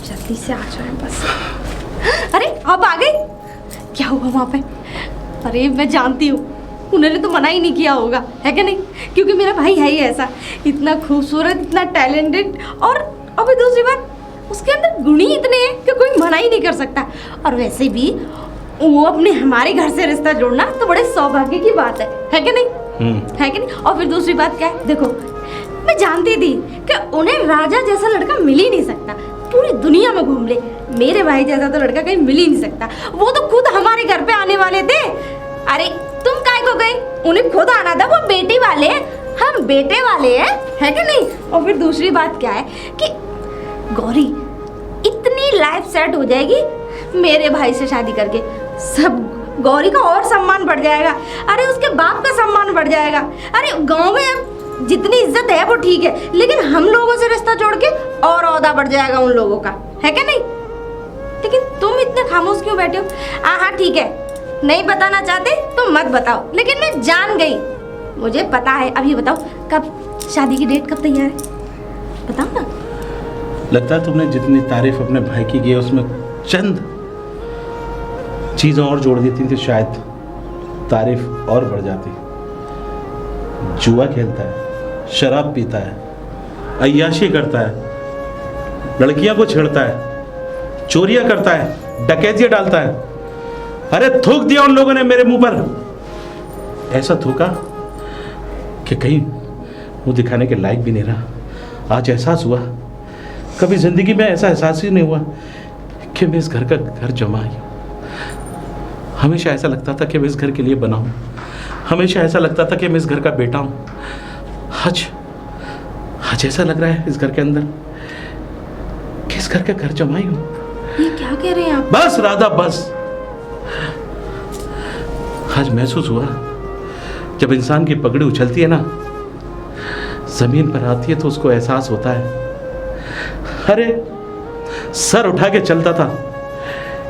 जल्दी से आ जाए बस। अरे आप आ गए, क्या हुआ वहाँ पे? अरे मैं जानती हूँ, उन्होंने तो मना ही नहीं किया होगा, है कि नहीं? क्योंकि मेरा भाई है ही ऐसा, इतना खूबसूरत, इतना टैलेंटेड, और अभी दूसरी बात उसके अंदर गुण ही इतने हैं कि कोई मना ही नहीं कर सकता। और वैसे भी वो अपने हमारे घर से रिश्ता जोड़ना तो बड़े सौभाग्य की बात है कि नहीं? है कि नहीं? और फिर दूसरी बात क्या है, देखो मैं जानती थी कि उन्हें राजा जैसा लड़का मिल ही नहीं सकता। पूरी दुनिया में घूम ले, मेरे भाई जैसा तो लड़का कहीं मिल ही नहीं सकता। वो तो खुद हमारे घर पे आने वाले थे। अरे तुम काय को गए? उन्हें खुद आना था, वो बेटी वाले, हम बेटे वाले हैं, है कि नहीं? और फिर दूसरी बात क्या है कि गौरी इतनी लाइफ सेट हो जाएगी मेरे भाई से शादी करके, सब गौरी का और सम्मान बढ़ जाएगा। अरे उसके बाप का सम्मान बढ़ जाएगा। अरे गांव में जितनी इज्जत है वो ठीक है, लेकिन हम लोगों से रिश्ता जोड़ के और औदा बढ़ जाएगा उन लोगों का, है क्या नहीं? लेकिन तुम इतने खामोश क्यों बैठे हो? हाँ ठीक है, नहीं बताना चाहते तो मत बताओ, लेकिन मैं जान गई, मुझे पता है। अब ये बताओ कब शादी की डेट कब तैयार है, बताओ ना। लगता है तुमने जितनी तारीफ अपने भाई की की है उसमें चंद चीज़ें और जोड़ देती थी, शायद तारीफ और बढ़ जाती। जुआ खेलता है, शराब पीता है, अय्याशी करता है, लड़कियां को छेड़ता है, चोरियां करता है, डकैतियां डालता है। अरे थूक दिया उन लोगों ने मेरे मुंह पर, ऐसा थूका कि कहीं मुंह दिखाने के लायक भी नहीं रहा। आज एहसास हुआ, कभी जिंदगी में ऐसा एहसास ही नहीं हुआ कि मैं इस घर का घर जमाई हूं। हमेशा ऐसा लगता था कि मैं इस घर के लिए बना हूं, हमेशा ऐसा लगता था कि मैं इस घर का बेटा हूं। आज ऐसा लग रहा है इस घर के अंदर कि इस घर का घर जमाई हूं। ये क्या कह रहे हैं आप? बस राधा बस। आज महसूस हुआ, जब इंसान की पगड़ी उछलती है ना, जमीन पर आती है तो उसको एहसास होता है। अरे सर उठा के चलता था,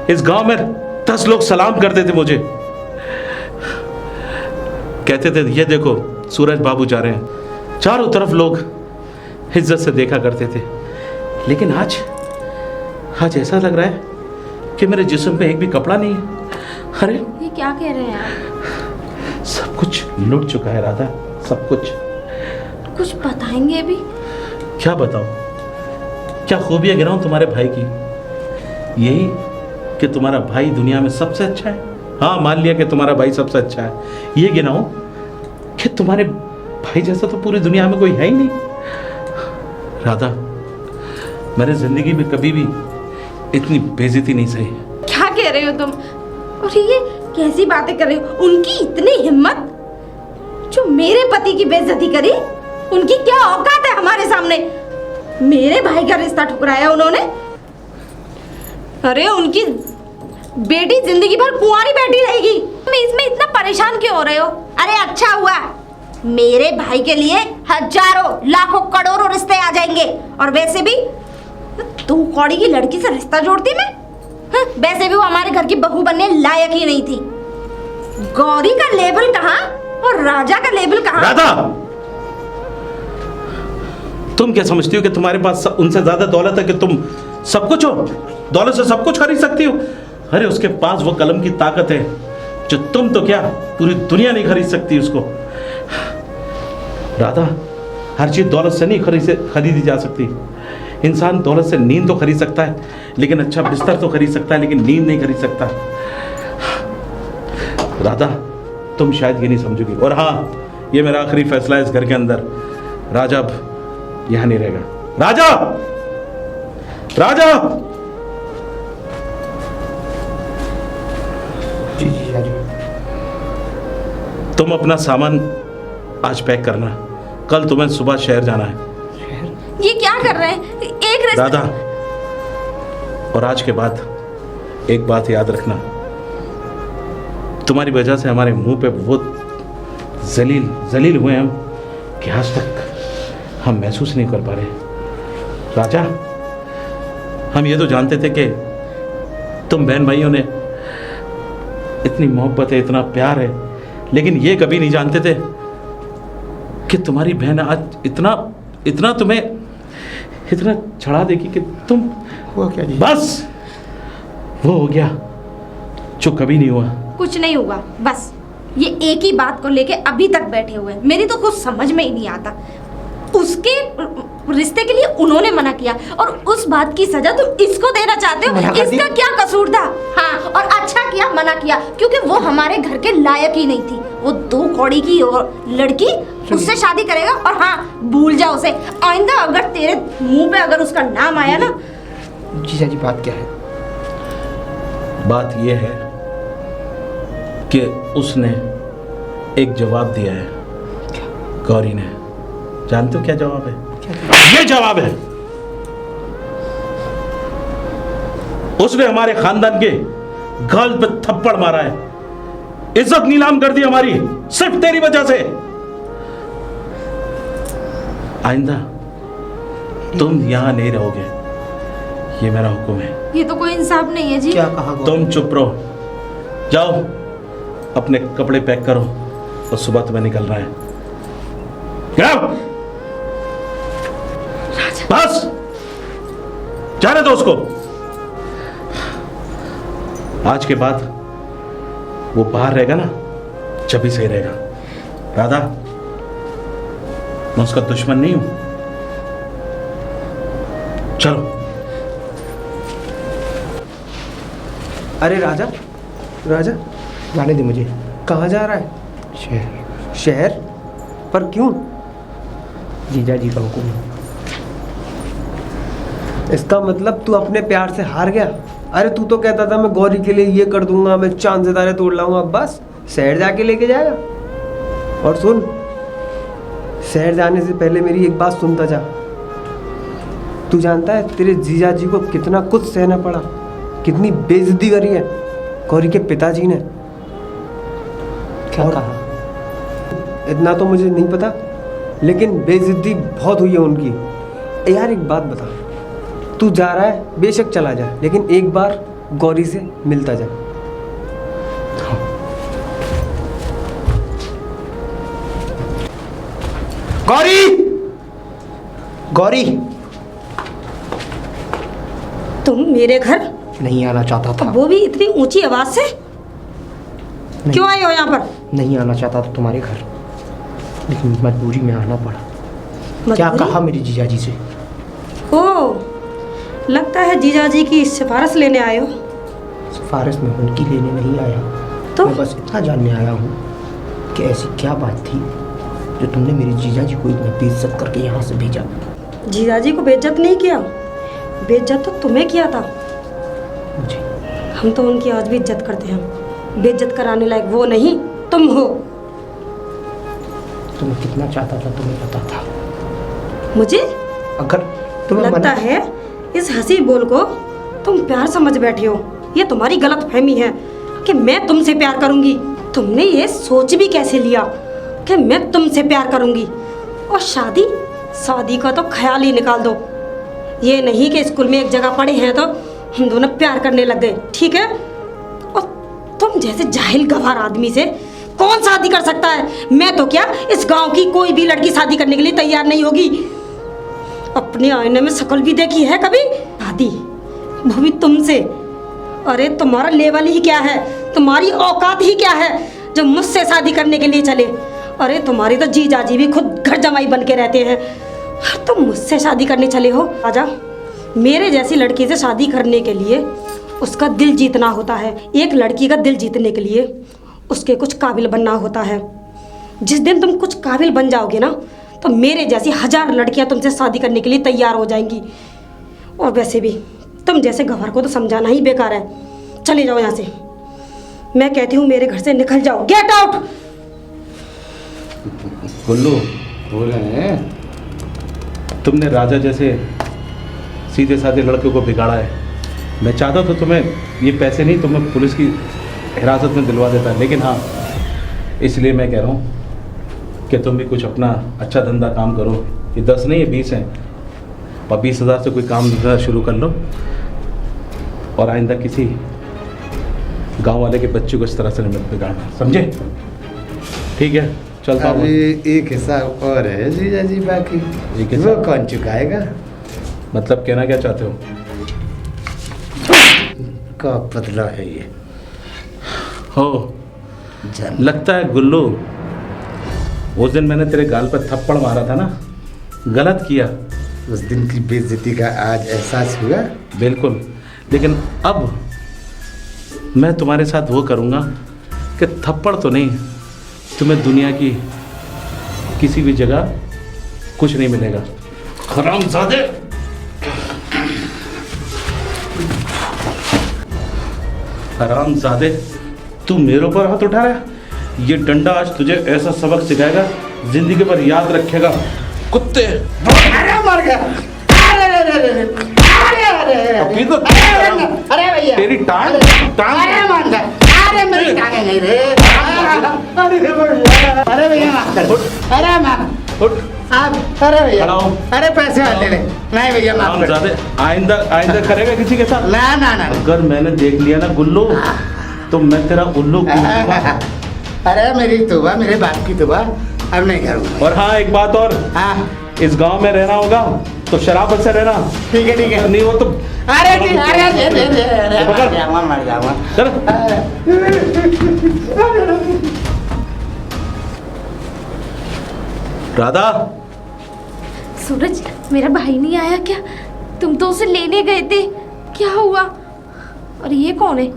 इस गांव में 10 लोग सलाम करते थे मुझे, कहते थे ये देखो सूरज बाबू जा रहे हैं। चारों तरफ लोग इज्जत से देखा करते थे। लेकिन आज ऐसा लग रहा है कि मेरे जिस्म पे एक भी कपड़ा नहीं है। अरे ये क्या कह रहे हैं आप? सब कुछ लुट चुका है राधा, सब कुछ। कुछ बताएंगे अभी? क्या बताऊं? क्या खूबियां गिनाऊं तुम्हारे भाई की? यही कि तुम्हारा भाई दुनिया में सबसे अच्छा है। हाँ मान लिया कि तुम्हारा भाई सबसे अच्छा है, ये गिनाऊं कि तुम्हारे भाई जैसा तो पूरी दुनिया में कोई है ही नहीं। राधा, मैंने जिंदगी में कभी भी इतनी बेइज्जती नहीं सही। क्या कह रहे हो तुम? और ये कैसी बातें कर रहे हो? उनकी इतनी हिम्मत जो मेरे पति की बेइज्जती करी? उनकी क्या औकात है हमारे सामने? मेरे भाई का रिश्ता ठुकराया उन्होंने। अरे उनकी बेटी जिंदगी भर कुंवारी बैठी रहेगी, मैं इसमें इतना परेशान क्यों हो रहे हो? अरे अच्छा हुआ, मेरे भाई के लिए हजारों लाखों करोड़ों रिश्ते आ जाएंगे। और वैसे भी तू कौड़ी की लड़की से रिश्ता जोड़ती मैं? वैसे भी वो हमारे घर की बहू बनने लायक ही नहीं थी। गौरी का लेबल कहाँ और राजा का लेबल कहाँ? राधा, तुम क्या समझती हो कि तुम्हारे पास उनसे ज्यादा दौलत है, कि तुम सब कुछ हो, दौलत से सब कुछ खरीद सकती हो? अरे उसके पास वो कलम की ताकत है जो तुम तो क्या पूरी दुनिया नहीं खरीद सकती उसको। राधा, हर चीज दौलत से नहीं खरीदी जा सकती। इंसान दौलत से नींद तो खरीद सकता है, लेकिन अच्छा बिस्तर तो खरीद सकता है, लेकिन नींद नहीं खरीद सकता। राधा, तुम शायद ये नहीं समझोगी। और हाँ, ये मेरा आखिरी फैसला है इस घर के अंदर। राजा अब यहां नहीं रहेगा। राजा, राजा! जी जी राजू। तुम अपना सामान आज पैक करना, कल तुम्हें सुबह शहर जाना है। ये क्या कर रहे हैं? एक राधा, और आज के बाद एक बात याद रखना, तुम्हारी वजह से हमारे मुंह पे बहुत जलील हुए हम कि आज तक हम महसूस नहीं कर पा रहे। राजा, हम ये तो जानते थे कि तुम बहन भाइयों ने इतनी मोहब्बत है, इतना प्यार है, लेकिन ये कभी नहीं जानते थे कि तुम्हारी बहन आज इतना तुम्हें इतना चढ़ा देगी कि तुम हुआ क्या जी? बस वो हो गया जो कभी नहीं हुआ। कुछ नहीं हुआ, बस ये एक ही बात को लेके अभी तक बैठे हुए हैं। मेरी तो कुछ समझ में ही नहीं आता। उसके रिश्ते के लिए उन्होंने मना किया और उस बात की सजा तुम इसको देना चाहते हो। इसका क्या कसूर था? हाँ, और अच्छा किया मना किया, क्योंकि वो हमारे घर के लायक ही नहीं थी। वो 2 कौड़ी की और लड़की, उससे शादी करेगा और हाँ, भूल जा उसे। आइंदा अगर तेरे मुंह पे अगर उसका नाम आया ना। जीजा जी बात क्या है? बात यह है कि उसने एक जवाब दिया है गौरी ने। जानते हो क्या जवाब है? ये जवाब है, उसने हमारे खानदान के गाल पे थप्पड़ मारा है, इज्जत नीलाम कर दी हमारी, सिर्फ तेरी वजह से। आइंदा तुम यहां नहीं रहोगे, ये मेरा हुक्म है। ये तो कोई इंसाफ नहीं है जी। क्या कहा? तुम चुप रहो, जाओ अपने कपड़े पैक करो और सुबह तुम्हें निकलना है। जाओ बस, जाने दो उसको। आज के बाद वो बाहर रहेगा ना, जब भी सही रहेगा। राधा, मैं उसका दुश्मन नहीं हूं। चलो। अरे राजा, राजा जाने दे मुझे। कहाँ जा रहा है? शहर। शहर? पर क्यों? जीजा जी का हुक्म है। इसका मतलब तू अपने प्यार से हार गया? अरे तू तो कहता था मैं गौरी के लिए ये कर दूंगा, मैं चांद सितारे तोड़ लाऊंगा। बस शहर जाके लेके जाएगा। और सुन, शहर जाने से पहले मेरी एक बात सुनता जा। तू जानता है तेरे जीजा जी को कितना कुछ सहना पड़ा, कितनी बेइज्जती करी है गौरी के पिताजी ने। क्या कहा? इतना तो मुझे नहीं पता, लेकिन बेइज्जती बहुत हुई है उनकी। यार एक बात बता, तू जा रहा है बेशक चला जा, लेकिन एक बार गौरी से मिलता जा। गौरी, गौरी। तुम मेरे घर नहीं आना चाहता था। वो भी इतनी ऊंची आवाज से? क्यों आए हो यहाँ पर? नहीं आना चाहता था तुम्हारे घर, लेकिन मजबूरी में आना पड़ा। क्या कहा मेरी जीजाजी से? ओ, लगता है जीजाजी की सिफारिश लेने आए हो। सिफारिश में उनकी लेने नहीं आया तो? मैं बस इतना जानने आया हूँ कि ऐसी क्या बात थी जो तुमने मेरी जीजाजी को इतना बेइज्जत करके यहाँ से भेजा। जीजाजी को बेइज्जत नहीं किया, बेइज्जत तो तुम्हें किया था। मुझे? हम तो उनकी आज भी इज्जत करते हैं। बेइज्जत कराने लायक वो नहीं, तुम हो। तुम्हें कितना चाहता था तुम्हें पता था। मुझे अगर तुम्हें लगता है इस हंसी बोल को तुम प्यार समझ बैठे हो। ये तुम्हारी गलत फहमी है कि मैं तुमसे प्यार करूंगी। तुमने ये सोच भी कैसे लिया कि मैं तुमसे प्यार करूंगी? और शादी का तो ख्याल ही निकाल दो। ये नहीं कि स्कूल में एक जगह पढ़े हैं तो हम दोनों प्यार करने लग गए, ठीक है? और तुम जैसे जाहिल गवार आदमी से कौन शादी कर सकता है? मैं तो क्या, इस गांव की कोई भी लड़की शादी करने के लिए तैयार नहीं होगी। अपने आईने में शक्ल भी देखी है कभी? शादी वो भी तुमसे? अरे तुम्हारा लेवल ही क्या है, तुम्हारी औकात ही क्या है जो मुझसे शादी करने के लिए चले? अरे तुम्हारी तो जीजाजी भी खुद घर जमाई बन के रहते हैं, तुम मुझसे शादी करने चले हो? आजा, मेरे जैसी लड़की से शादी करने के लिए उसका दिल जीतना होता है। एक लड़की का दिल जीतने के लिए उसके कुछ काबिल बनना होता है। जिस दिन तुम कुछ काबिल बन जाओगे ना, तो मेरे जैसी 1000 लड़कियां तुमसे शादी करने के लिए तैयार हो जाएंगी। और वैसे भी तुम जैसे गवार को तो समझाना ही बेकार है। चले जाओ यहाँ से, मैं कहती हूँ मेरे घर से निकल जाओ। Get out. गुल्लू, बोल रहे हैं तुमने राजा जैसे सीधे साधे लड़के को बिगाड़ा है। मैं चाहता तो तुम्हें ये पैसे नहीं, तुम्हें पुलिस की हिरासत में दिलवा देता, लेकिन हाँ, इसलिए मैं कह रहा हूँ कि तुम भी कुछ अपना अच्छा धंधा काम करो। ये 10 नहीं, ये 20 हैं, और 20,000 से कोई काम धंधा शुरू कर लो, और आइंदा किसी गांव वाले के बच्चे को इस तरह से नहीं मत बिगाड़ना, समझे? ठीक है, चलता हूँ। अभी एक हिसाब और है जीजा जी, बाकी एक वो हिसाब? कौन चुकाएगा? मतलब कहना क्या चाहते हो? का पतला है ये। हो जान लगता है गुल्लू, उस दिन मैंने तेरे गाल पर थप्पड़ मारा था ना, गलत किया। उस दिन की बेइज्जती का आज एहसास हुआ। बिल्कुल, लेकिन अब मैं तुम्हारे साथ वो करूँगा कि थप्पड़ तो नहीं, तुम्हें दुनिया की किसी भी जगह कुछ नहीं मिलेगा। हरामजादे! हरामजादे, तू मेरे ऊपर हाथ उठा रहा है? ये डंडा आज तुझे ऐसा सबक सिखाएगा, जिंदगी भर याद रखेगा। कुत्ते! अरे मर गया। अभी तो अरे भैया, तेरी टांग अरे मान गया। अरे मेरी टांगे नहीं रे। अरे भैया माफ कर। अरे माफ। उठ। आप अरे भैया, खड़ा हो। अरे पैसे वाले ले। नहीं भैया माफ कर। हरामजादे, आइंदा करेगा किसी के साथ? ना ना ना। अगर मैंने देख लिया ना गुल्लू, तो मैं तेरा उल्लू कूदूंगा। अरे मेरी तौबा, मेरे बाप की तौबा, अब नहीं करूँगा। और हाँ, एक बात और, हाँ इस गांव में रहना होगा तो शराबत से रहना, ठीक है। नहीं हो तो अरे ठीक, अरे पकड़। मर जाऊंगा। चल। राधा, सूरज, मेरा भाई नहीं आया क्या? तुम तो उसे लेने गए थे, क्या हुआ? और ये कौन है?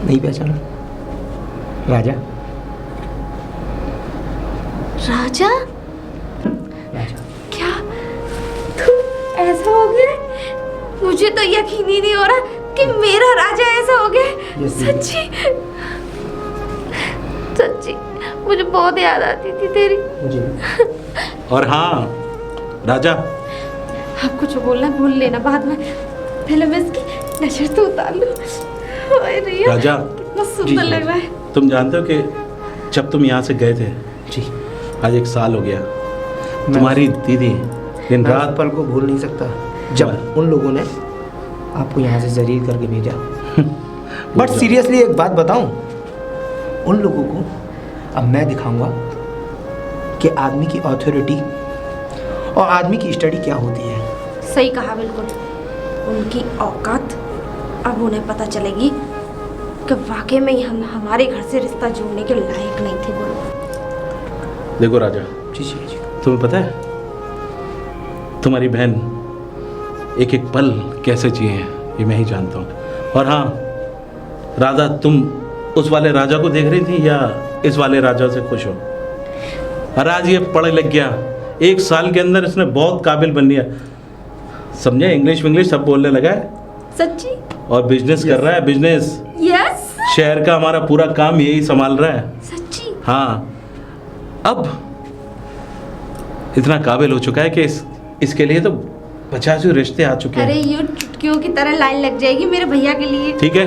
नहीं पहचाना? राजा। राजा? राजा। क्या तू ऐसा हो गया? मुझे तो यकीन ही नहीं हो रहा कि मेरा राजा ऐसा हो गया। Yes, सच्ची सच्ची मुझे बहुत याद आती थी तेरी। मुझे और हाँ राजा, आप कुछ बोलना भूल लेना बाद में, पहले मैं इसकी नजर तो उतार लूं। ओए रिया, राजा। कितना सुंदर लग रहा है। तुम जानते हो कि जब तुम यहाँ से गए थे, जी, आज 1 साल हो गया। तुम्हारी दीदी दिन मैं रात उस पल को भूल नहीं सकता जब उन लोगों ने आपको यहाँ से जरीर करके भेजा। बट सीरियसली एक बात बताऊं, उन लोगों को अब मैं दिखाऊंगा कि आदमी की ऑथोरिटी और आदमी की स्टडी क्या होती है। सही कहा, बिल्कुल। उनकी औकात अब उन्हें पता चलेगी कि वाकई में ही हम हमारे घर से रिश्ता जोड़ने के लायक नहीं थे। बोलो। देखो राजा, जी जी जी। तुम्हें पता है तुम्हारी बहन एक एक पल कैसे जिए हैं, ये मैं ही जानता हूँ। और हाँ राधा, तुम उस वाले राजा को देख रही थी या इस वाले राजा से खुश हो? और आज ये पढ़ लिख गया, 1 साल के अंदर इसने बहुत काबिल बन लिया, समझे? इंग्लिश विंग्लिश सब बोलने लगा है सच्ची? और बिजनेस कर रहा है, बिजनेस। यस। शहर का हमारा पूरा काम यही संभाल रहा है। सच्ची? हाँ, अब इतना काबिल हो चुका है कि इसके लिए तो 50 रिश्ते आ चुके अरे हैं। यूं चुटकियों की तरह लाइन लग जाएगी मेरे भैया के लिए। ठीक है,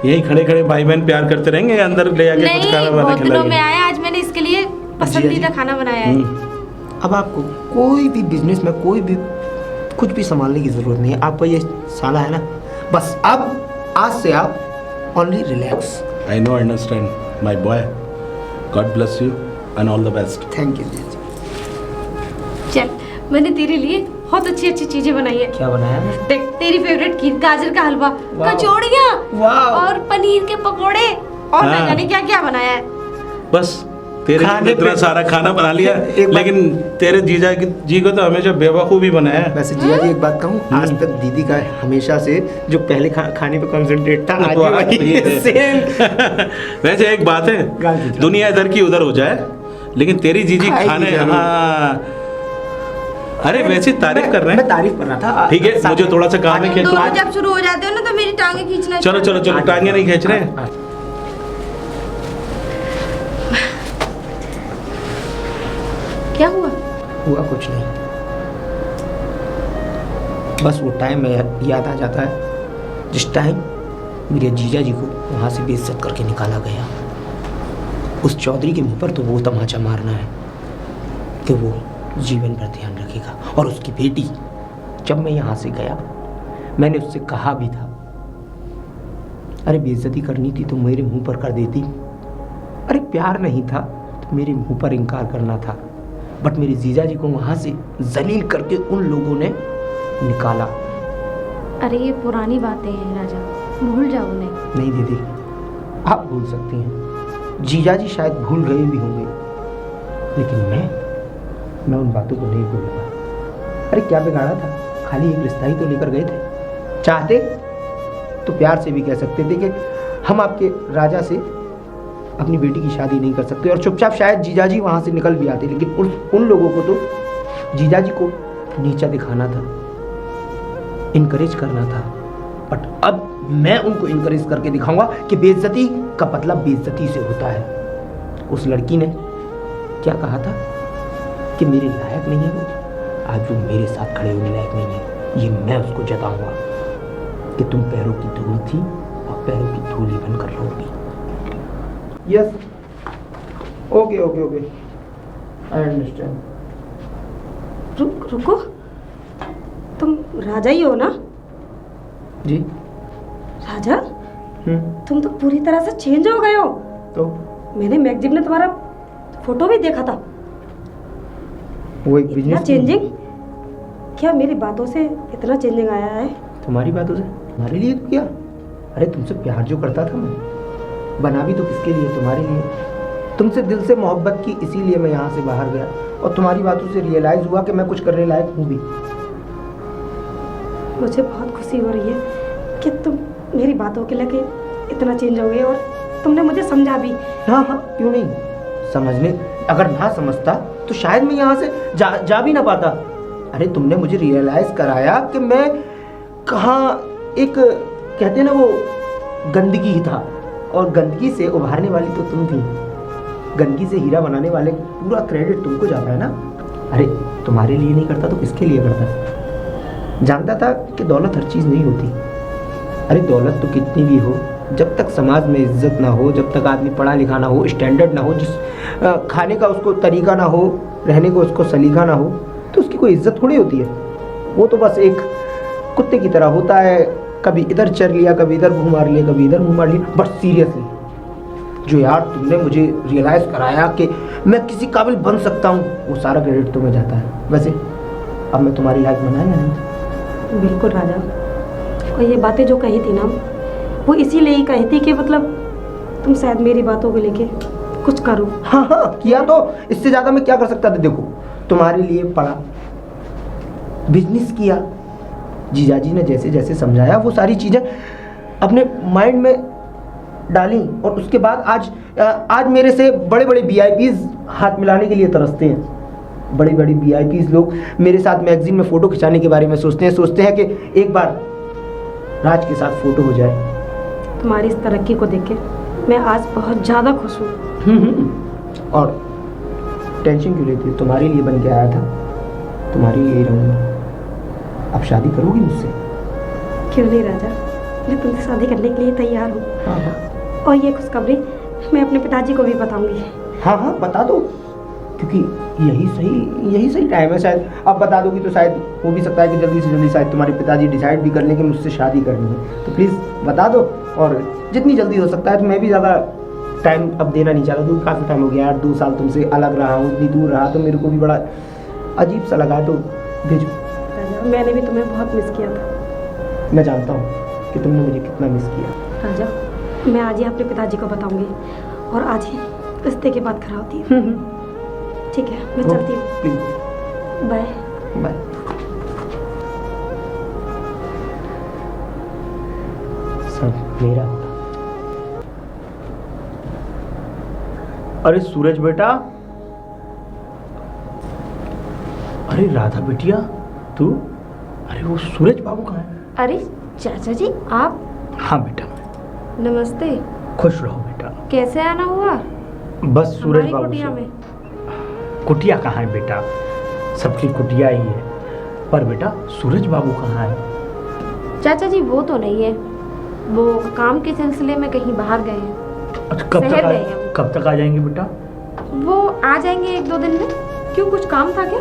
यहीं खड़े खड़े भाई बहन प्यार करते रहेंगे, अंदर ले आके कुछ खाना नहीं, वाना बहुत दिनों में खिलाएंगे। आया, आज मैंने इसके लिए पसंदीदा खाना बनाया है। अब आपको कोई भी बिजनेस में कोई भी कुछ भी संभालने की ज़रूरत नहीं है। आपका ये साला है ना, बस अब आज से आप only relax. I know, understand my boy. God bless you and all the best. Thank you. चल, मैंने तेरे लिए बहुत अच्छी अच्छी चीजें बनाई है। क्या बनाया है? देख, तेरी फेवरेट खीर, गाजर का हलवा, वाह। कचौड़ियाँ वाह। और पनीर के पकोड़े और हाँ। ना जाने क्या क्या बनाया है। बस तेरे खाने लिए इतना पे- सारा खाना बना लिया, एक बात- लेकिन तेरे जीजा जी को तो हमेशा बेवकूफ़ ही बनाया है। वैसे जिया जी एक बात कहूँ, आज तक दीदी का हमेशा से जो पहले खाने पे कंसंट्रेट था, आज वो भी आज वही भी है। सेम। वैसे एक बात है, गाल दीजिए। दुनिया इधर की उधर हो जाए, लेकिन तेरी जीजी खाएगी खाने, जरूर। हाँ। अरे वैसे तारीफ कर रहे मैं हैं। तारीफ कर रहा था। ठीक है, मुझे थोड़ा सा काम है, तुम खेत दोनों में। जब शुरू हो जाते हो ना तो मेरी टांगे खींचना चलो चलो चलो, टांगे नहीं खींच रहे हैं। क्या हुआ? हुआ कुछ नहीं, बस वो टाइम में याद आ जाता है जिस टाइम मेरे जीजा जी को वहाँ से बेइज्जत करके निकाला गया। उस चौधरी के मुंह पर तो वो तमाचा मारना है कि वो जीवन पर ध्यान रखेगा। और उसकी बेटी, जब मैं यहाँ से गया मैंने उससे कहा भी था, अरे बेइज्जती करनी थी तो मेरे मुंह पर कर देती, अरे प्यार नहीं था तो मेरे मुंह पर इनकार करना था। बट मेरे जीजा जी को वहाँ से जलील करके उन लोगों ने निकाला। अरे ये पुरानी बातें हैं राजा, भूल जाओ उन्हें। नहीं दीदी, आप भूल सकती हैं, जीजा जी शायद भूल गए भी होंगे, लेकिन मैं उन बातों को नहीं भूलूंगा। अरे क्या बिगाड़ा था, खाली एक रिश्ता ही तो लेकर गए थे। चाहते तो प्यार से भी कह सकते थे कि हम आपके राजा से अपनी बेटी की शादी नहीं कर सकते, और चुपचाप शायद जीजाजी वहाँ से निकल भी आते, लेकिन उन लोगों को तो जीजाजी को नीचा दिखाना था, इनकरेज करना था। बट अब मैं उनको इनकरेज करके दिखाऊंगा कि बेइज्जती का बदला बेइज्जती से होता है। उस लड़की ने क्या कहा था कि मेरे लायक नहीं है वो, आज वो मेरे साथ खड़े होने लायक नहीं है। ये मैं उसको जताऊंगा कि तुम पैरों की धूल थी और पैरों की धूल ही बनकर रहोगी। Yes, okay okay okay, I understand. रुको, तुम राजा ही हो ना? जी। राजा, तुम तो पूरी तरह से चेंज हो गए हो। तो मैंने मैगजीन में तुम्हारा फोटो भी देखा था। वो एक इतना बिजनेस चेंजिंग? क्या मेरी बातों से इतना चेंजिंग आया है? तुम्हारी बातों से? तुम्हारे लिए तो क्या, अरे तुमसे प्यार जो करता था मैं, बना भी तो किसके लिए, तुम्हारे लिए। तुमसे दिल से मोहब्बत की, इसीलिए मैं यहाँ से बाहर गया, और तुम्हारी बातों से रियलाइज हुआ कि मैं कुछ करने लायक हूँ भी। मुझे बहुत खुशी हो रही है कि तुम मेरी बातों के लेके इतना चेंज हो गए, और तुमने मुझे समझा भी। हाँ हाँ, क्यों नहीं समझने, अगर ना समझता तो शायद मैं यहाँ से जा भी ना पाता। अरे तुमने मुझे रियलाइज कराया कि मैं कहाँ, एक कहते हैं ना वो गंदगी ही था, और गंदगी से उभारने वाली तो तुम थी। गंदगी से हीरा बनाने वाले पूरा क्रेडिट तुमको जाता है ना। अरे तुम्हारे लिए नहीं करता तो किसके लिए करता। जानता था कि दौलत हर चीज़ नहीं होती। अरे दौलत तो कितनी भी हो, जब तक समाज में इज्जत ना हो, जब तक आदमी पढ़ा लिखा ना हो, स्टैंडर्ड ना हो, जिस खाने का उसको तरीका ना हो, रहने को उसको सलीका ना हो, तो उसकी कोई इज्जत थोड़ी होती है। वो तो बस एक कुत्ते की तरह होता है, कभी इधर चर लिया, कभी इधर मुँह मार लिया, कभी इधर मुँह मार लिया। बट सीरियसली जो यार तुमने मुझे रियलाइज़ कराया कि मैं किसी काबिल बन सकता हूँ, वो सारा क्रेडिट तुम्हें जाता है। वैसे अब मैं तुम्हारी लाइफ बनाया नहीं? बिल्कुल राजा, और ये बातें जो कही थी ना, वो इसीलिए ही कही थी कि मतलब तुम शायद मेरी बातों को लेके कुछ करो। हाँ हाँ किया, तो इससे ज़्यादा मैं क्या कर सकता था। देखो तुम्हारे लिए पढ़ा, बिजनेस किया, जीजाजी ने जैसे जैसे समझाया वो सारी चीज़ें अपने माइंड में डाली, और उसके बाद आज मेरे से बड़े बड़े VIPs हाथ मिलाने के लिए तरसते हैं। बड़े बड़े VIPs लोग मेरे साथ मैगजीन में फ़ोटो खिंचाने के बारे में सोचते हैं कि एक बार राज के साथ फ़ोटो हो जाए। तुम्हारी इस तरक्की को देख के मैं आज बहुत ज़्यादा खुश हूँ। और टेंशन क्यों लेती है, तुम्हारे लिए बन के आया था, तुम्हारे लिए ही रहूँगा। अब शादी करोगी मुझसे? क्यों नहीं राजा, मैं तुमसे शादी करने के लिए तैयार हूँ। हाँ हाँ और ये खुशखबरी मैं अपने पिताजी को भी बताऊंगी। हाँ हाँ बता दो, क्योंकि यही सही टाइम है। शायद अब बता दोगी तो शायद हो भी सकता है कि जल्दी से जल्दी शायद तुम्हारे पिताजी डिसाइड भी कर लें कि मुझसे शादी करनी है। तो प्लीज़ बता दो, और जितनी जल्दी हो सकता है। तो मैं भी ज़्यादा टाइम अब देना नहीं चाहता, क्योंकि काफ़ी टाइम हो गया यार, 2 साल तुमसे अलग रहा हूँ, इतनी दूर रहा, तो मेरे को भी बड़ा अजीब सा लगा। तो भेजो। राजा, मैंने भी तुम्हें बहुत मिस किया था। मैं जानता हूँ कि तुमने मुझे कितना मिस किया। राजा, मैं आज ही अपने पिताजी को बताऊंगी, और आज ही रिश्ते की बात करा होती है। ठीक है, मैं चलती हूँ। Please bye bye. सब मेरा। अरे सूरज बेटा, अरे राधा बिटिया तू, अरे वो सूरज बाबू कहाँ है? अरे चाचा जी आप? हाँ बेटा। नमस्ते। खुश रहो बेटा। कैसे आना हुआ? बस सूरज हमारी बाबू कुटिया से। में। कुटिया कहाँ है बेटा, सबकी कुटिया ही है, पर बेटा सूरज बाबू कहाँ है? चाचा जी वो तो नहीं है, वो काम के सिलसिले में कहीं बाहर गए हैं। अच्छा शहर गए हैं वो। कब तक आ जाएंगे बेटा? वो आ जाएंगे 1-2 दिन में। क्यों, कुछ काम था क्या?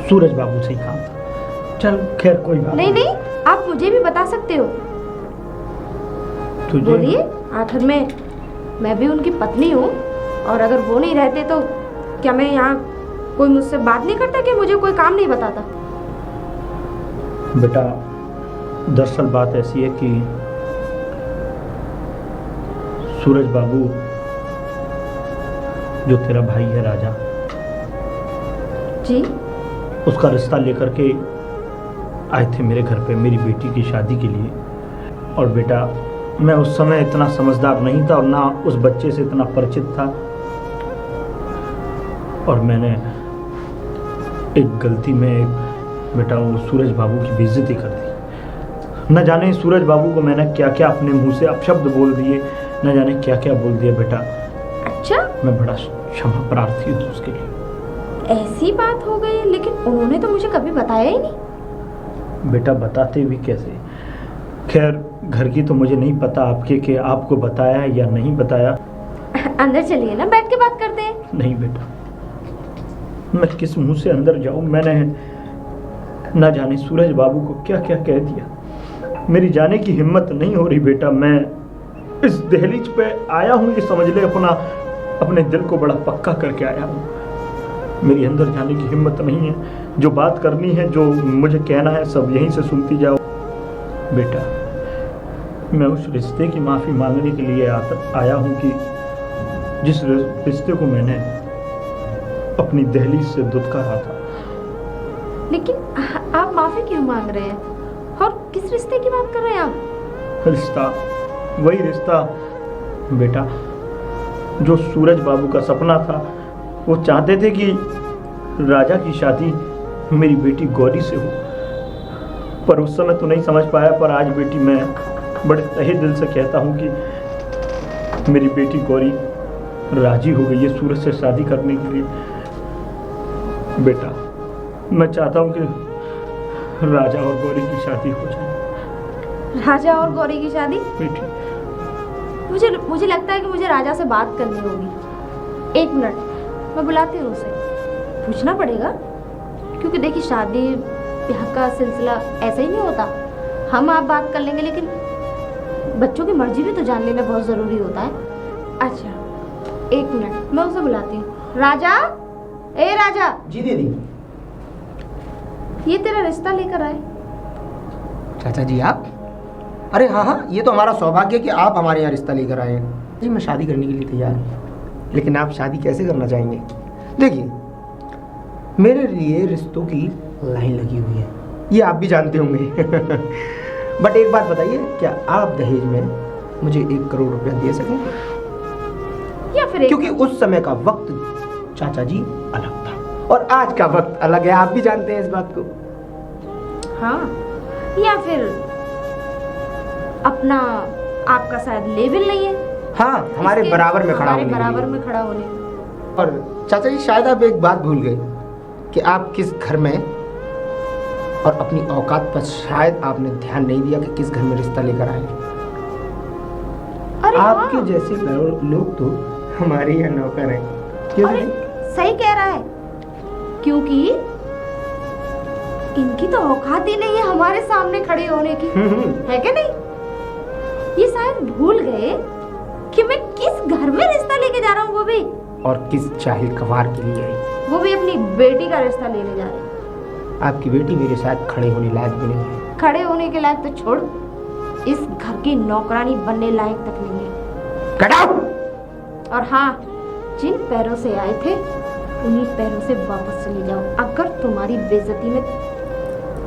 सूरज बाबू से ही काम था। चल खैर कोई बात नहीं नहीं, आप मुझे भी बता सकते हो। तुझे बोलिए, आखिर में मैं भी उनकी पत्नी हूँ, और अगर वो नहीं रहते तो क्या मैं यहाँ कोई मुझसे बात नहीं करता कि मुझे कोई काम नहीं बताता? बेटा दरअसल बात ऐसी है कि सूरज बाबू जो तेरा भाई है राजा, जी उसका रिश्ता लेकर के आए थे मेरे घर पे मेरी बेटी की शादी के लिए। और बेटा, मैं उस समय इतना समझदार नहीं था और ना उस बच्चे से इतना परिचित था, और मैंने एक गलती में बेटा वो सूरज बाबू की बेइज्जती कर दी। न जाने सूरज बाबू को मैंने क्या क्या अपने मुंह से अपशब्द बोल दिए, न जाने क्या क्या बोल दिया बेटा। अच्छा, मैं बड़ा क्षमा प्रार्थी हूँ उसके लिए। ऐसी बात हो गई, लेकिन उन्होंने तो मुझे कभी बताया ही नहीं। बेटा बताते भी कैसे, खैर घर की तो मुझे नहीं पता आपके कि आपको बताया या नहीं बताया। अंदर चलिए ना, बैठ के बात करते हैं। नहीं बेटा, मैं किस मुंह से अंदर जाऊं? मैंने ना जाने सूरज बाबू को क्या क्या कह दिया, मेरी जाने की हिम्मत नहीं हो रही बेटा। मैं इस दहलीज पे आया हूं, ये समझ ले अपने दिल को बड़ा पक्का करके आया हूं। मेरी अंदर जाने की हिम्मत नहीं है। जो बात करनी है, जो मुझे कहना है, सब यहीं से सुनती जाओ। बेटा, मैं उस रिश्ते की माफ़ी मांगने के लिए आया हूं कि जिस रिश्ते को मैंने अपनी दहलीज से दुत्कारा था। लेकिन आप माफी क्यों मांग रहे हैं, और किस रिश्ते की बात कर रहे हैं आप? रिश्ता, वही रिश्ता बेटा जो सूरज बाबू का सपना था। वो चाहते थे कि राजा की शादी मेरी बेटी गौरी से हो, पर उस समय तो नहीं समझ पाया। पर आज बेटी, मैं बड़े तहे दिल से कहता हूँ कि मेरी बेटी गौरी राजी हो गई है सूरज से शादी करने के लिए। बेटा, मैं चाहता हूँ कि राजा और गौरी की शादी हो जाए। राजा और गौरी की शादी? बेटी, मुझे लगता है कि मुझे राजा से बात करनी होगी। 1 मिनट, मैं बुलाती हूँ उसे। पूछना पड़ेगा, क्योंकि देखिए शादी ब्याह का सिलसिला ऐसा ही नहीं होता। हम आप बात कर लेंगे, लेकिन बच्चों की मर्जी भी तो जान लेना बहुत ज़रूरी होता है। अच्छा, 1 मिनट, मैं उसे बुलाती हूँ। राजा, ए राजा। जी दीदी। ये तेरा रिश्ता लेकर आए। चाचा जी आप? अरे हाँ हाँ, ये तो हमारा सौभाग्य कि आप हमारे यहाँ रिश्ता लेकर आए हैं। जी मैं शादी करने के लिए तैयार हूँ। लेकिन आप शादी कैसे करना चाहेंगे? देखिए, मेरे लिए रिश्तों की लाइन लगी हुई है, ये आप भी जानते होंगे। बट एक बात बताइए, क्या आप दहेज में मुझे 1 करोड़ रुपया दे सकेंगे? या फिर क्योंकि उस समय का वक्त चाचा जी अलग था और आज का वक्त अलग है, आप भी जानते हैं इस बात को। हाँ, या फिर अपना आपका शायद लेवल नहीं है। हाँ, हमारे बराबर में खड़ा होने के लिए। बराबर में खड़ा होने। और चाचा जी शायद आप एक बात भूल गए कि आप किस घर में, और अपनी औकात पर शायद आपने ध्यान नहीं दिया कि किस घर में रिश्ता लेकर आए। अरे आपके हाँ। जैसे लोग तो हमारे यहाँ नौकर हैं। क्यों अरे दीदी? सही कह रहा है, क्योंकि इनकी तो औकात ही नहीं है हमारे सामने खड़े होने की, है कि नहीं? ये शायद भूल गए कि मैं किस घर में रिश्ता लेके जा रहा हूँ, वो भी और किस जाहिल कवार के लिए आई। वो भी अपनी बेटी का रिश्ता लेने जा रहे हैं। आपकी बेटी मेरे साथ खड़े होने लायक भी नहीं है। खड़े होने के लायक तो छोड़, इस घर की नौकरानी बनने लायक तक नहीं है। Get out! और हाँ, जिन पैरों से आए थे उन्हीं पैरों से वापस चले जाओ। अगर तुम्हारी बेइज्जती में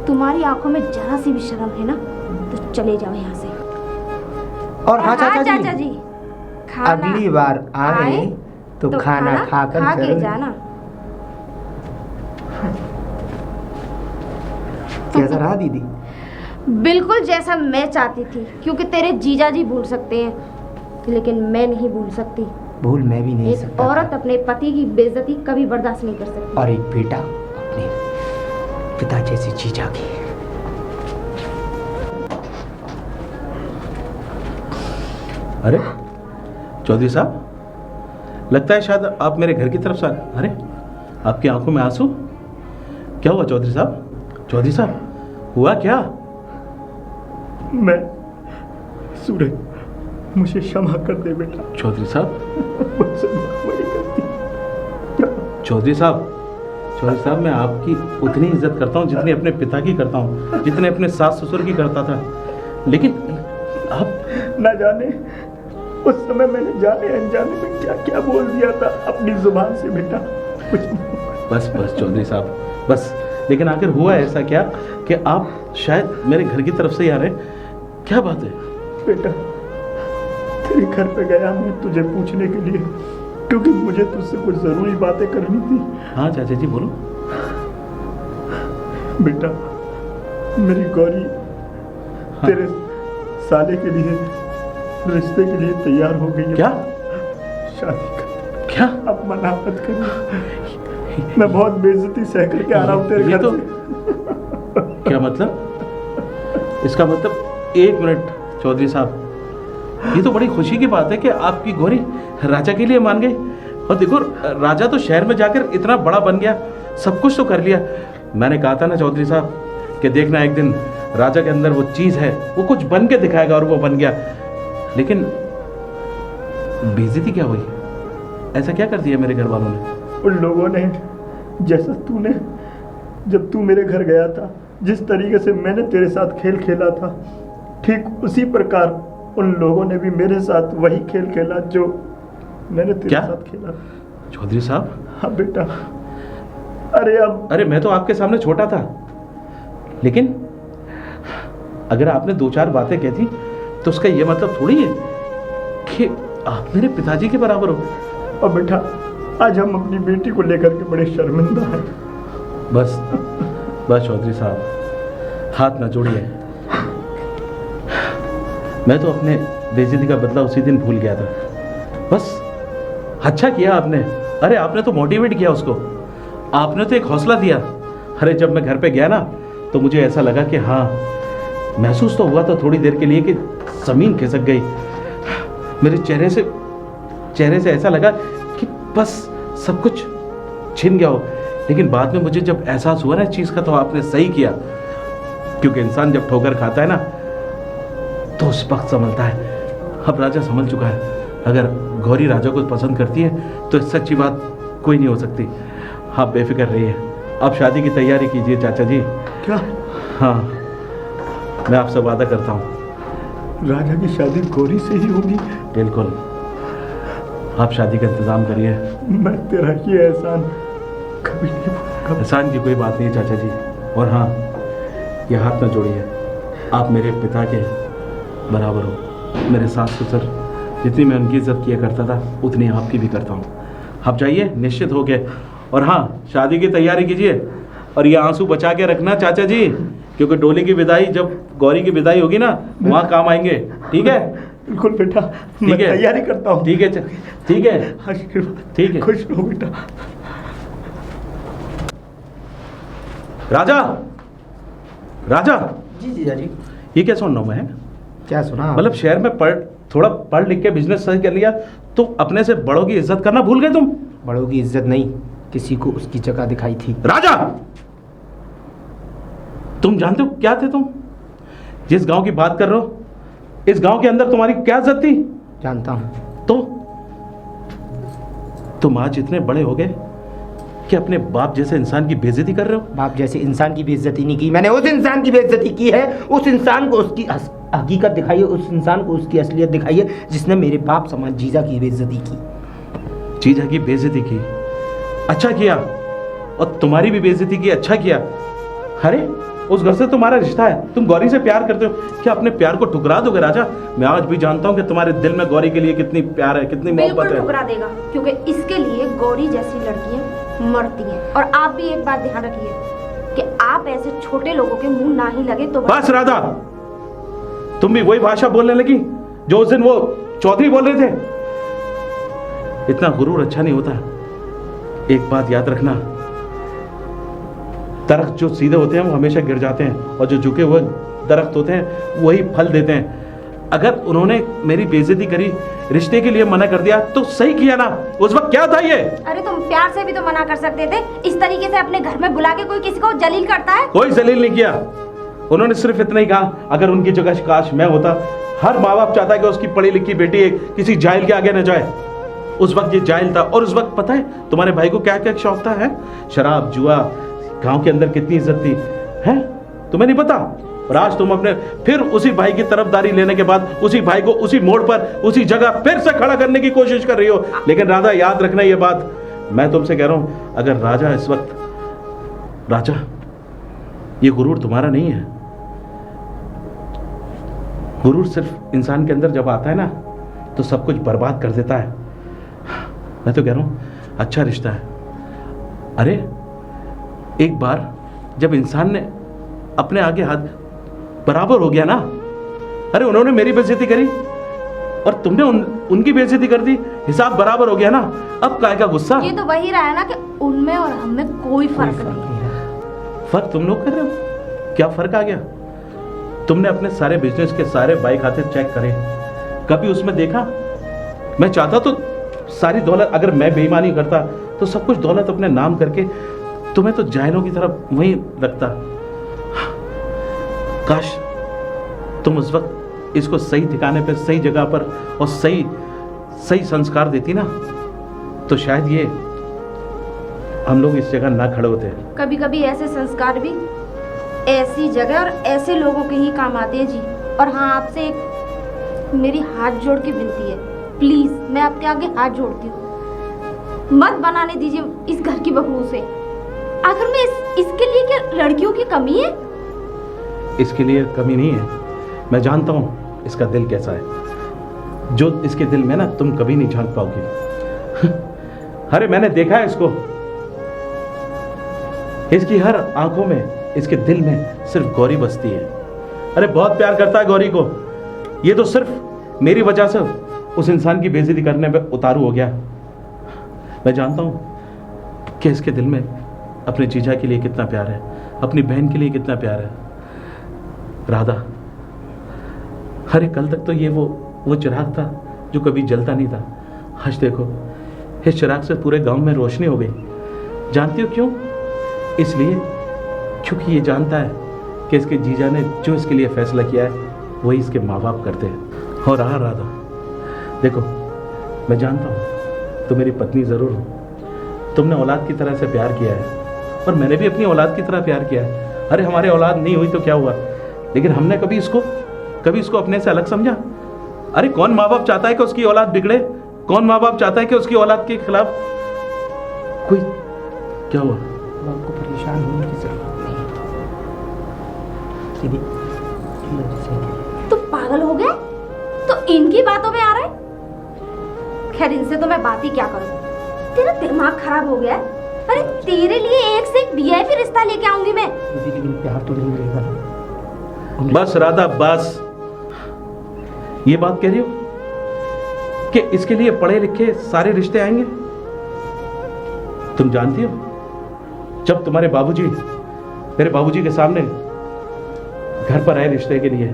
तुम्हारी आंखों में जरा सी भी शर्म है ना, तो चले जाओ यहाँ से। और हाँ चाचा जी, खाना अगली बार आए तो खाना खाकर खा के जरूर जाना। कैसा रहा दीदी? बिल्कुल जैसा मैं चाहती थी, क्योंकि तेरे जीजा जी भूल सकते हैं, लेकिन मैं नहीं भूल सकती। भूल मैं भी नहीं एक सकता औरत अपने पति की बेइज्जती कभी बर्दाश्त नहीं कर सकती। और एक बेटा अपने पिता जैसी जीजा की। अरे चौधरी साहब, लगता है शायद आप मेरे घर की तरफ से अरे आपकी आंखों में आंसू, क्या हुआ चौधरी साहब? चौधरी साहब, हुआ क्या? मैं सूरज, मुझे क्षमा कर दे बेटा। चौधरी साहब, मुझसे बहुत बड़ी गलती। चौधरी साहब, चौधरी साहब, मैं आपकी उतनी इज्जत करता हूँ जितनी अपने पिता की करता हूँ, जितने अपने सास ससुर की करता था, लेकिन आप ना जाने उस समय मैंने जाने अनजाने में क्या क्या बोल दिया था अपनी जुबान से बेटा। कुछ बस बस चौधरी साहब, बस। लेकिन आखिर हुआ ऐसा क्या कि आप शायद मेरे घर की तरफ से ही आ रहे? क्या बात है? बेटा, तेरे घर पे गया मैं तुझे पूछने के लिए, क्योंकि मुझे तुझसे कुछ जरूरी बातें करनी थी। हाँ चाचा जी, बोलो। बेटा, मेरी गौरी तेरे साले के लिए रिश्ते के लिए तैयार हो गई है। क्या? शादी कर। क्या? अब मना मत करिए, मैं बहुत बेइज्जती सह करके आ रहा हूँ तेरे ये घर तो से। क्या मतलब? इसका मतलब, एक मिनट चौधरी साहब, ये तो बड़ी खुशी की बात है कि आपकी गौरी राजा के लिए मान गई। और देखो, राजा तो शहर में जाकर इतना बड़ा बन गया, सब कुछ तो कर लिया। मैंने कहा था ना चौधरी साहब कि देखना एक दिन राजा के अंदर वो चीज़ है, वो कुछ बन के दिखाएगा, और वो बन गया। लेकिन बेइज्जती क्या हुई? ऐसा क्या कर दिया मेरे घर वालों ने? उन लोगों ने, जैसा तूने जब तू मेरे घर गया था, जिस तरीके से मैंने तेरे साथ खेल खेला था, ठीक उसी प्रकार उन लोगों ने भी मेरे साथ वही खेल खेला जो मैंने तेरे क्या? साथ खेला। चौधरी साहब, हाँ बेटा, अरे मैं तो आपके सामने छोटा था, लेकिन अगर आपने दो चार बातें कह दी तो उसका ये मतलब थोड़ी है कि आप मेरे पिताजी के बराबर हो। और बेटा, आज हम अपनी बेटी को लेकर के बड़े शर्मिंदा हैं। बस बस चौधरी साहब, हाथ ना जोड़िए। मैं तो अपने बेइज्जती का बदला उसी दिन भूल गया था। बस अच्छा किया आपने। अरे आपने तो मोटिवेट किया उसको, आपने तो एक हौसला दिया। अरे जब मैं घर पे गया ना, तो मुझे ऐसा लगा कि हाँ, महसूस तो हुआ था थोड़ी देर के लिए कि ज़मीन खिसक गई मेरे चेहरे से ऐसा लगा कि बस सब कुछ छिन गया हो। लेकिन बाद में मुझे जब एहसास हुआ ना इस चीज़ का, तो आपने सही किया, क्योंकि इंसान जब ठोकर खाता है ना, तो उस वक्त संभलता है। अब राजा समझ चुका है, अगर गौरी राजा को पसंद करती है तो इससे अच्छी बात कोई नहीं हो सकती। आप बेफिक्र रहिए, आप शादी की तैयारी कीजिए चाचा जी। क्या? हाँ, मैं आपसे वादा करता हूँ, राजा की शादी गौरी से ही होगी? बिल्कुल। आप शादी का इंतज़ाम करिए। मैं तेरा ये एहसान कभी नहीं भूलूंगा। एहसान की कोई बात नहीं है चाचा जी। और हाँ, ये हाथ ना जोड़िए, आप मेरे पिता के बराबर हो। मेरे सास ससुर जितनी मैं उनकी इज्जत किया करता था, उतनी आपकी भी करता हूँ। आप जाइए निश्चित हो गए। और हाँ, शादी की तैयारी कीजिए, और ये आंसू बचा के रखना चाचा जी, क्योंकि डोली की विदाई, जब गौरी की विदाई होगी ना, वहाँ काम आएंगे। ठीक है? बिल्कुल बेटा, मैं है, तैयारी करता हूँ। ठीक है, ठीक है, आशीर्वाद। ठीक है। खुश रहो बेटा। राजा, राजा, जी जीजा जी। ये क्या सुन रहा हूँ मैं? क्या सुना? मतलब शहर में थोड़ा पढ़ लिख के बिजनेस सही कर लिया, तो अपने से बड़ों की इज्जत करना भूल गए तुम? बड़ों की इज्जत नहीं, किसी को उसकी जगह दिखाई थी। राजा, तुम जानते हो क्या थे तुम? जिस गांव की बात कर रहे हो, इस गांव के अंदर तुम्हारी क्या इज्जत थी? जानता हूं। तो तुम आज इतने बड़े हो गए कि अपने बाप जैसे इंसान की बेइज्जती कर रहे हो? बाप जैसे इंसान की बेइज्जती नहीं की मैंने, उस इंसान की बेइज्जती की है। उस इंसान को उसकी हकीकत दिखाइए, उस इंसान को उसकी असलियत दिखाइए जिसने मेरे बाप समाज जीजा की बेइज्जती की। जीजा की बेइज्जती की? अच्छा किया। और तुम्हारी भी बेइज्जती की? अच्छा किया। अरे उस घर से तुम्हारा रिश्ता है, तुम गौरी से प्यार करते हो, क्या अपने प्यार को ठुकरा दोगे राजा? मैं आज भी जानता हूँ कि तुम्हारे दिल में गौरी के लिए कितनी प्यार है, कितनी मोहब्बत बिल्कुल है। ठुकरा देगा, क्योंकि इसके लिए गौरी जैसी लड़कियां मरती हैं। और आप भी एक बात ध्यान रखिए कि आप ऐसे छोटे लोगों के मुंह ना ही लगे तो बस राधा, तुम भी वही भाषा बोलने लगी जो उस दिन वो चौधरी बोल रहे थे। इतना गुरूर अच्छा नहीं होता। एक बात याद रखना, दरख्त जो सीधे होते हैं वो हमेशा गिर जाते हैं, और जो झुके हुए दरख्त होते हैं वही फल देते हैं। अगर उन्होंने मेरी बेइज्जती करी, रिश्ते के लिए मना कर दिया, तो सही किया ना? उस वक्त क्या था ये? अरे तुम प्यार से भी तो मना कर सकते थे। इस तरीके से अपने घर में बुला के कोई किसी को जलील करता है? कोई जलील नहीं किया। उन्होंने सिर्फ इतना ही कहा, अगर उनकी जगह काश मैं होता। हर माँ बाप चाहता है कि उसकी पढ़ी लिखी बेटी किसी जाहिल के आगे न जाए। उस वक्त ये जाहिल था। और उस वक्त पता है तुम्हारे भाई को क्या क्या शौक था, है? शराब, जुआ, गांव के अंदर कितनी इज्जत थी, है? तुम्हें नहीं पता? और आज तुम अपने फिर उसी भाई की तरफदारी लेने के बाद उसी भाई को उसी मोड़ पर उसी जगह फिर से खड़ा करने की कोशिश कर रही हो। लेकिन राधा, याद रखना ये बात, मैं तुमसे कह रहा हूं, अगर राजा इस वक्त, राजा, ये गुरूर तुम्हारा नहीं है। गुरूर सिर्फ इंसान के अंदर जब आता है ना तो सब कुछ बर्बाद कर देता है। मैं तो कह रहा हूं अच्छा रिश्ता है। अरे एक बार जब इंसान ने अपने आगे हाथ बराबर हो गया ना, अरे उन्होंने मेरी बेइज्जती करी और तुमने उनकी बेइज्जती कर दी, हिसाब बराबर हो गया ना, अब काय का गुस्सा? ये तो वही रहा है ना कि उनमें और हम में कोई फर्क नहीं है। फर्क तुम लोग कर रहे हो? क्या फर्क आ गया? तुमने अपने सारे बिजनेस के सारे बाई खाते चेक करे, कभी उसमें देखा? मैं चाहता तो सारी दौलत, अगर मैं बेईमानी करता तो सब कुछ दौलत अपने नाम करके तुम्हें तो जाहिलों की तरफ वहीं रखता। काश तुम उस वक्त इसको सही ठिकाने पे, सही जगह पर और सही संस्कार देती ना, तो शायद ये हम लोग इस जगह ना खड़े होते। कभी कभी ऐसे संस्कार भी ऐसी जगह और ऐसे लोगों के ही काम आते हैं जी। और हाँ, आपसे एक मेरी हाथ जोड़ के विनती है, प्लीज मैं आपके आगे हाथ जोड़ती हूँ, मत बनाने दीजिए इस घर की बहू से। आखिर में इसके लिए क्या लड़कियों की कमी है? इसके लिए कमी नहीं है, मैं जानता हूं इसका दिल कैसा है, जो इसके दिल में ना तुम कभी नहीं झांक पाओगी। अरे मैंने देखा है इसको, इसकी हर आंखों में, इसके दिल में सिर्फ गौरी बसती है। अरे बहुत प्यार करता है गौरी को। ये तो सिर्फ मेरी वजह से उस इंसान की बेइज्जती करने पे उतारू हो गया। मैं जानता हूं कि इसके दिल में अपने जीजा के लिए कितना प्यार है, अपनी बहन के लिए कितना प्यार है। राधा, अरे कल तक तो ये वो चिराग था जो कभी जलता नहीं था। आज देखो, इस चिराग से पूरे गांव में रोशनी हो गई। जानती हो क्यों? इसलिए क्योंकि ये जानता है कि इसके जीजा ने जो इसके लिए फैसला किया है वही इसके माँ बाप करते हैं। और हाँ राधा, देखो मैं जानता हूँ तुम मेरी पत्नी ज़रूर हो, तुमने औलाद की तरह से प्यार किया है और मैंने भी अपनी औलाद की तरह प्यार किया है। अरे हमारे औलाद नहीं हुई तो क्या हुआ, लेकिन हमने कभी इसको अपने से अलग समझा? अरे कौन माँ बाप चाहता है कि उसकी औलाद बिगड़े? कौन माँ बाप चाहता है कि उसकी औलाद के खिलाफ कोई? क्या हुआ? आपको परेशान होने की जरूरत नहीं है। सीधी तो पागल हो गया तो इनकी बातों में आ रहा है? खैर इनसे तो मैं बात ही क्या करूं, तेरा दिमाग खराब हो गया है। अरे तेरे लिए एक से एक वीआईपी रिश्ता लेके आऊंगी मैं। दीदी लेकिन प्यार तो नहीं मिलेगा ना। बस राधा बस, ये बात कह रही हो कि इसके लिए पढ़े लिखे सारे रिश्ते आएंगे? तुम जानती हो जब तुम्हारे बाबूजी मेरे बाबूजी के सामने घर पर आए रिश्ते के लिए,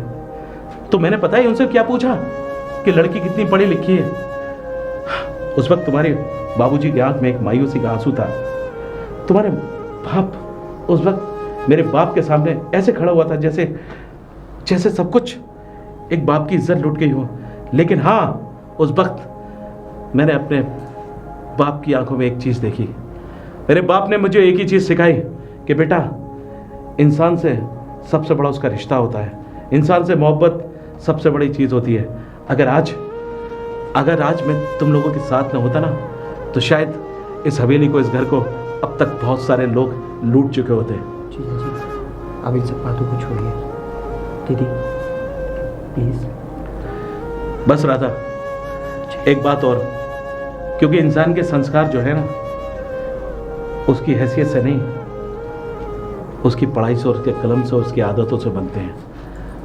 तो मैंने पता है उनसे क्या पूछा कि लड़की कितनी पढ़ी लिखी है। उस वक्त तुम्हारे बाबूजी की आंख में एक मायूसी का आंसू था। तुम्हारे बाप उस वक्त मेरे बाप के सामने ऐसे खड़ा हुआ था जैसे सब कुछ एक बाप की इज्जत लुट गई हो। लेकिन हाँ, उस वक्त मैंने अपने बाप की आंखों में एक चीज़ देखी। मेरे बाप ने मुझे एक ही चीज़ सिखाई कि बेटा, इंसान से सबसे बड़ा उसका रिश्ता होता है, इंसान से मोहब्बत सबसे बड़ी चीज़ होती है। अगर आज मैं तुम लोगों के साथ न होता ना, तो शायद इस हवेली को, इस घर को अब तक बहुत सारे लोग लूट चुके होते। जीजा जी, अब इन सब बातों को छोड़िए। दीदी प्लीज। बस राधा, एक बात और, क्योंकि इंसान के संस्कार जो है ना, उसकी हैसियत से नहीं, उसकी पढ़ाई से, उसके कलम से, उसकी आदतों से बनते हैं।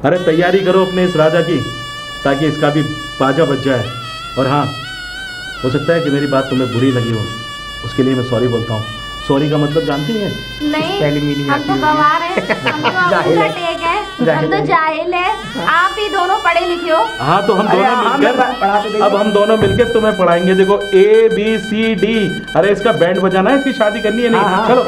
अरे तैयारी करो अपने इस राजा की, ताकि इसका भी बाजा बज जाए। और हाँ, हो सकता है कि मेरी बात तुम्हें बुरी लगी हो, उसके लिए मैं सॉरी बोलता हूँ। सॉरी का मतलब जानती हैं? नहीं, हम तो गंवार हैं, हम तो अंगूठा टेक है, हम तो जाहिल है। आप ही दोनों पढ़े लिखे हो। हाँ, तो हम दोनों मिलकर, अब हम दोनों मिलकर तुम्हें पढ़ाएंगे। देखो ABCD, अरे इसका बैंड बजाना है, इसकी शादी करनी है। नहीं, चलो।